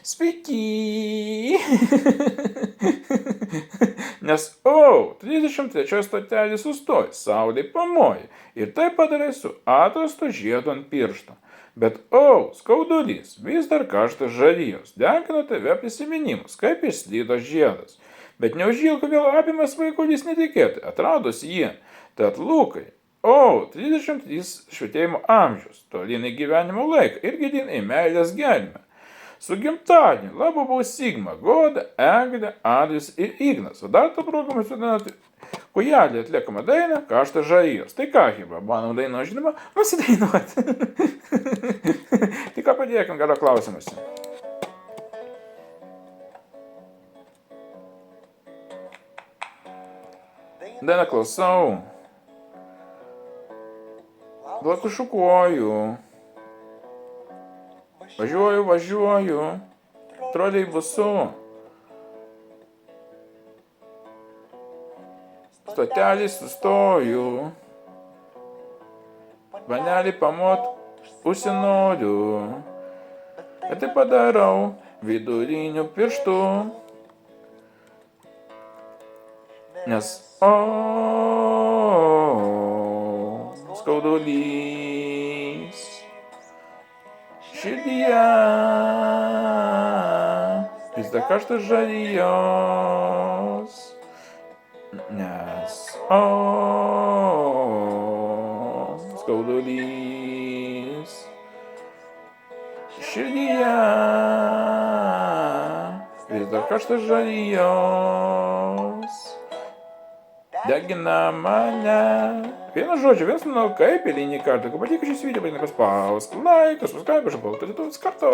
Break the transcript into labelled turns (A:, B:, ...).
A: Sveiki. Nes, 33 stotelė sustoja, saulė pamoja. Ir tai padarai su atrastu žiedu ant piršto. Bet, skaudulys, vis dar karštas žarijos, degina tave prisiminimus, kaip išslydo žiedas. Bet neužilgo vėl apimas vaikulys netikėtai, atradus jį. Tad Lukai, 33 švietėjimo amžius, tolyn į gyvenimo laiką ir gilyn į meilės gelmę. Su gimtadieniu, labai buvo Sigma, Goda, Eglė, Andrius ir Ignas. O dar to programą sudėti Kujelį atliekama daina Karštas žarijos. Tai ką, Hiba, mano daino žinoma, nusidainuoti. Tai ką padėkim, gero klausimuose. Dainą klausau. Blaku šukuoju. Važiuoju. Troleibusu. Stotelį sustoju. Vanelį pamot užsinoriu. Ir tai padarau viduriniu pirštu. Nes skaudulys širdyje vis dar karštas žarijos. Nes skaudulys širdyje vis dar karštas žarijos. Degina mane. Vienu žodžiu, vienas manau, kaip eilinį kartą. Jeigu patiko šis video, patinka paspausk laiką, subscribe, žabau, tai tu kartu.